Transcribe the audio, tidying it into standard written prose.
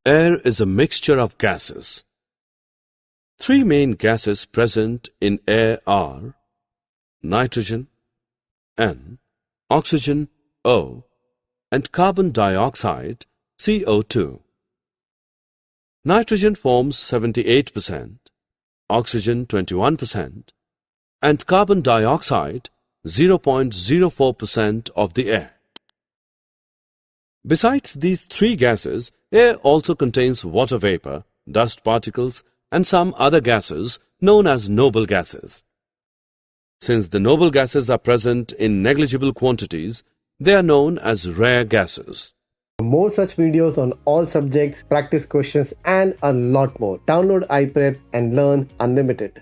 Air is a mixture of gases. Three main gases present in air are nitrogen, N, oxygen, O, and carbon dioxide, CO2. Nitrogen forms 78%, oxygen 21%, and carbon dioxide 0.04% of the air. Besides these three gases, air also contains water vapor, dust particles, and some other gases known as noble gases. Since the noble gases are present in negligible quantities, they are known as rare gases. For more such videos on all subjects, practice questions, and a lot more, download iPrep and learn unlimited.